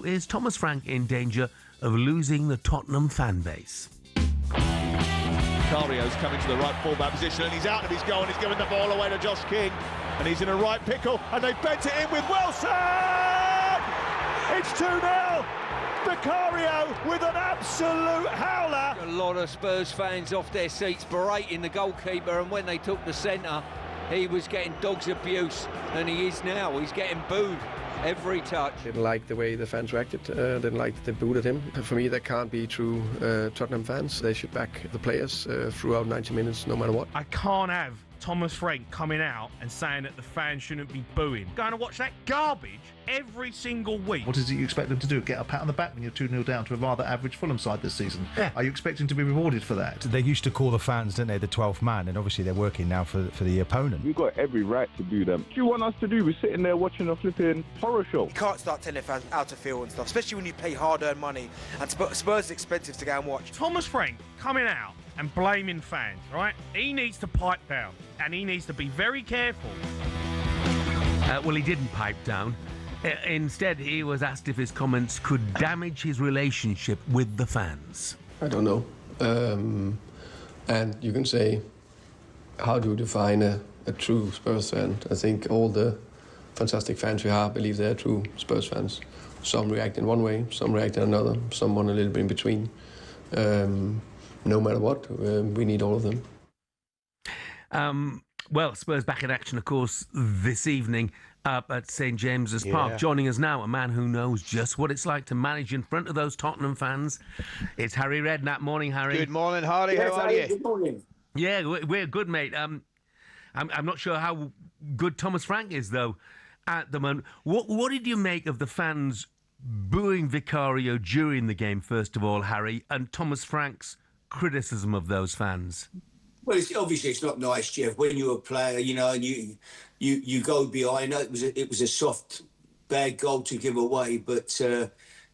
is Thomas Frank in danger of losing the Tottenham fan base? Vicario's coming to the right full-back position and he's out of his goal and he's giving the ball away to Josh King and he's in a right pickle and they bent it in with Wilson! It's 2-0! Vicario with an absolute howler! A lot of Spurs fans off their seats berating the goalkeeper, and when they took the centre he was getting dog's abuse, and he is now. He's getting booed every touch. Didn't like the way the fans reacted, didn't like that they booed at him. For me, that can't be true Tottenham fans. They should back the players throughout 90 minutes, no matter what. I can't have Thomas Frank coming out and saying that the fans shouldn't be booing. Going to watch that garbage every single week. What is it you expect them to do? Get a pat on the back when you're 2-0 down to a rather average Fulham side this season? Yeah. Are you expecting to be rewarded for that? They used to call the fans, didn't they, the 12th man, and obviously they're working now for the opponent. We've got every right to do them. What do you want us to do? We're sitting there watching a flipping horror show. You can't start telling fans how to feel and stuff, especially when you pay hard-earned money, and Spurs is expensive to go and watch. Thomas Frank coming out and blaming fans, right? He needs to pipe down, and he needs to be very careful. Well, he didn't pipe down. Instead, he was asked if his comments could damage his relationship with the fans. I don't know. And you can say, how do you define a true Spurs fan? I think all the fantastic fans we have believe they're true Spurs fans. Some react in one way, some react in another, someone a little bit in between. No matter what, we need all of them. Well, Spurs back in action, of course, this evening up at St James's Park. Joining us now, a man who knows just what it's like to manage in front of those Tottenham fans. It's Harry Redknapp. Morning, Harry. Good morning, Harry. How are you? Good morning. Yeah, we're good, mate. I'm not sure how good Thomas Frank is, though, at the moment. What did you make of the fans booing Vicario during the game, first of all, Harry, and Thomas Frank's criticism of those fans? Well, obviously it's not nice, Jeff, when you're a player, you know, and you go behind. I know it was a soft, bad goal to give away, but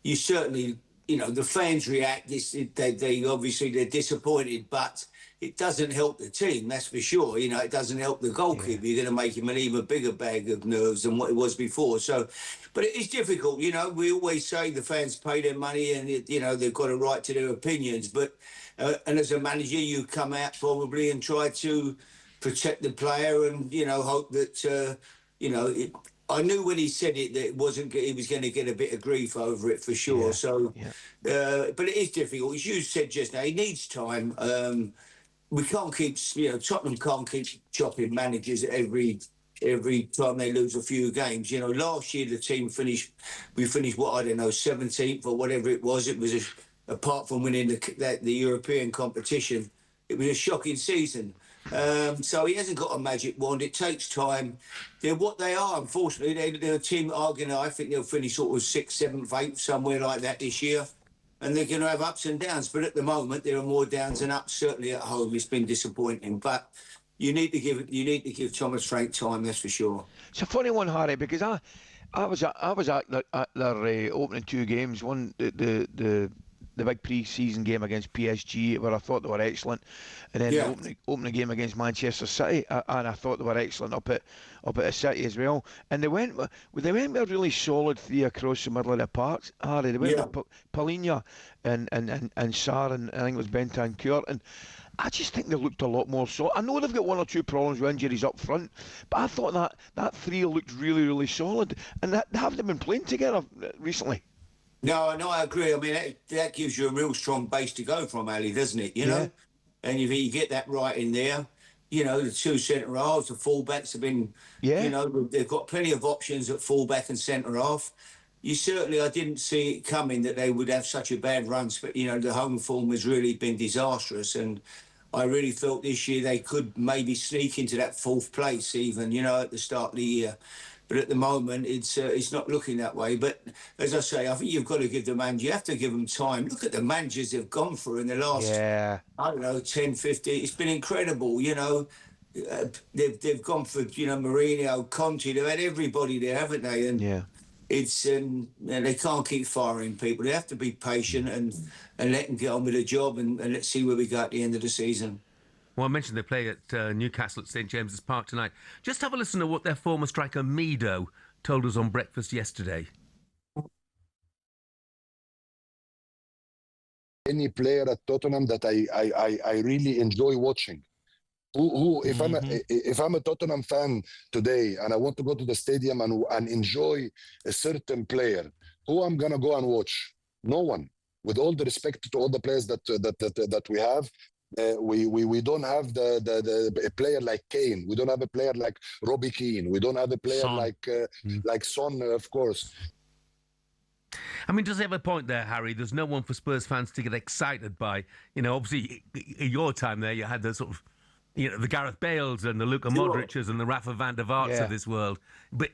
you certainly, you know, the fans react. They obviously they're disappointed, but it doesn't help the team, that's for sure. You know, it doesn't help the goalkeeper. You're going to make him an even bigger bag of nerves than what it was before. So, but it is difficult. You know, we always say the fans pay their money and, you know, they've got a right to their opinions. But, and as a manager, you come out probably and try to protect the player and, you know, hope that, you know, I knew when he said it that he was going to get a bit of grief over it for sure. Yeah. So, but it is difficult. As you said just now, he needs time. We can't keep, you know, Tottenham can't keep chopping managers every time they lose a few games. You know, last year the team we finished what, I don't know, 17th or whatever it was. It was apart from winning the European competition, it was a shocking season. So he hasn't got a magic wand. It takes time. They're what they are, unfortunately. They're a team arguing. I think they'll finish sort of 6th, 7th, 8th, somewhere like that this year. And they're going to have ups and downs. But at the moment, there are more downs than ups. Certainly at home, it's been disappointing. But you need to give Thomas Frank time, that's for sure. It's a funny one, Harry, because I was at their opening two games. One, the big pre-season game against PSG, where I thought they were excellent, and then the opening game against Manchester City, and I thought they were excellent up at the City as well. And they went with a really solid three across the middle of the park, Harry. They went with Paulinho and Sarr, and I think it was Bentancur, and I just think they looked a lot more solid. I know they've got one or two problems with injuries up front, but I thought that three looked really, really solid. And haven't they been playing together recently? No, I agree. I mean, that gives you a real strong base to go from, Ali, doesn't it? You know? And if you get that right in there, you know, the two centre-halves, the full-backs have been, you know, they've got plenty of options at full-back and centre-half. I didn't see it coming that they would have such a bad run. But, you know, the home form has really been disastrous. And I really felt this year they could maybe sneak into that 4th place even, you know, at the start of the year. But at the moment, it's not looking that way. But as I say, I think you've got to give you have to give them time. Look at the managers they've gone through in the last, I don't know, 10, 15. It's been incredible, you know. They've gone for, you know, Mourinho, Conte. They've had everybody there, haven't they? And it's they can't keep firing people. They have to be patient and let them get on with the job and let's see where we go at the end of the season. Well, I mentioned they play at Newcastle at St James's Park tonight. Just have a listen to what their former striker Mido told us on breakfast yesterday. any player at Tottenham that I really enjoy watching. If I'm a Tottenham fan today and I want to go to the stadium and enjoy a certain player, who I'm gonna go and watch? No one. With all the respect to all the players that we have, we don't have a player like Kane. We don't have a player like Robbie Keane. We don't have a player like Son, of course. I mean, does he have a point there, Harry? There's no one for Spurs fans to get excited by. You know, obviously, in your time there, you had the sort of, you know, the Gareth Bales and the Luka Modric's and the Rafa van der Vaarts of this world. But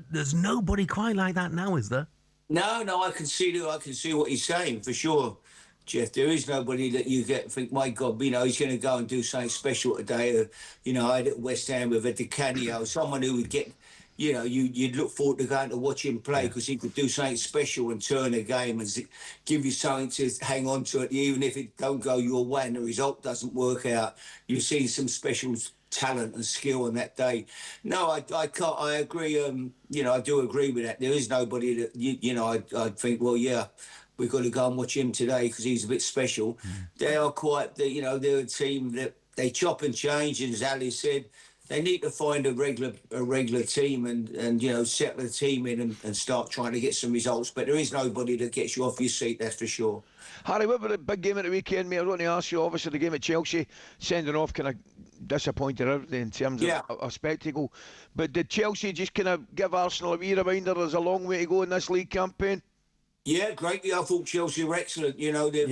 there's nobody quite like that now, is there? No, I can see what he's saying, for sure, Jeff. There is nobody that you think, my God, you know, he's going to go and do something special today. You know, I had at West Ham with a Vicario, someone who would get, you know, you'd look forward to going to watch him play because he could do something special and turn a game and give you something to hang on to it, even if it don't go your way and the result doesn't work out. You've seen some special talent and skill on that day. No, I can't. I agree. You know, I do agree with that. There is nobody that you know. I'd think, well, yeah, we've got to go and watch him today because he's a bit special. They are quite. You know, they're a team that they chop and change, and as Ali said, they need to find a regular team and you know, settle the team in and start trying to get some results. But there is nobody that gets you off your seat, that's for sure. Harry, what about the big game at the weekend, mate? I want to ask you, obviously, the game at Chelsea, sending off kind of disappointed everything in terms of a spectacle. But did Chelsea just kind of give Arsenal a wee reminder there's a long way to go in this league campaign? Yeah, greatly. I thought Chelsea were excellent. You know, they've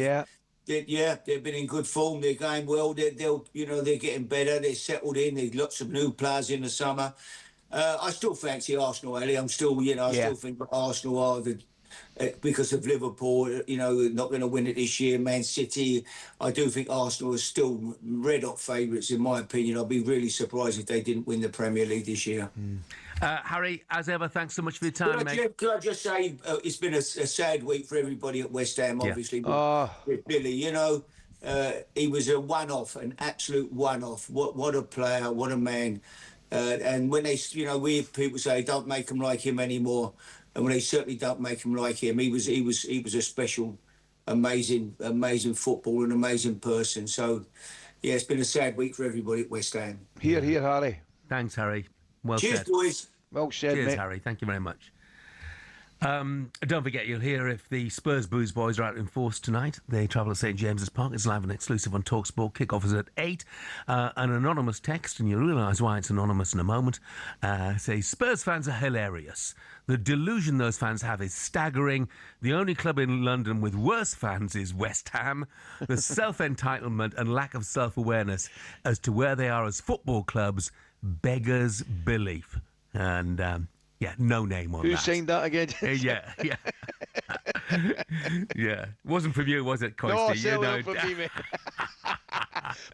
been in good form. They're going well. They're getting better. They're settled in. There's lots of new players in the summer. I still fancy Arsenal, Ali. I still think Arsenal are because of Liverpool, you know, not going to win it this year. Man City, I do think Arsenal are still red-hot favourites, in my opinion. I'd be really surprised if they didn't win the Premier League this year. Harry, as ever, thanks so much for your time, mate. Could I just say, it's been a sad week for everybody at West Ham, obviously. With Billy, you know, he was a one-off, an absolute one-off. What a player, what a man. And when they, you know, people say, don't make him like him anymore. And when they certainly don't make him like him, he was a special, amazing footballer, an amazing person. So, yeah, it's been a sad week for everybody at West Ham. Here, Harry. Thanks, Harry. Well Cheers, said. boys. Well said, Cheers, mate. Harry. Thank you very much. Don't forget, you'll hear if the Spurs Booze Boys are out in force tonight. They travel to St James's Park. It's live and exclusive on talkSPORT. Kick-off is at 8. An anonymous text, and you'll realise why it's anonymous in a moment, says, Spurs fans are hilarious. The delusion those fans have is staggering. The only club in London with worse fans is West Ham. The self-entitlement and lack of self-awareness as to where they are as football clubs beggars belief. And... yeah, no name on that. Who signed that again? Yeah. Yeah. Wasn't from you, was it, Coisty? No, certainly not from me, mate.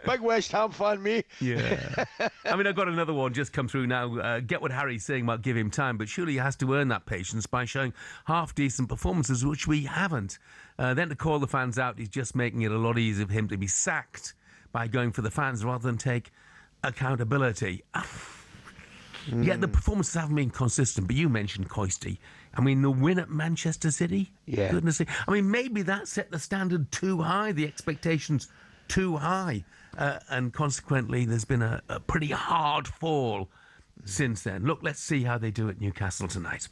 Big West Ham fan, me. Yeah. I mean, I've got another one just come through now. Get what Harry's saying about give him time, but surely he has to earn that patience by showing half-decent performances, which we haven't. Then to call the fans out is just making it a lot easier for him to be sacked by going for the fans rather than take accountability. Yeah, the performances haven't been consistent, but you mentioned Coisty. I mean, the win at Manchester City? Yeah. Goodness sake. I mean, maybe that set the standard too high, the expectations too high, and consequently there's been a pretty hard fall since then. Look, let's see how they do at Newcastle tonight.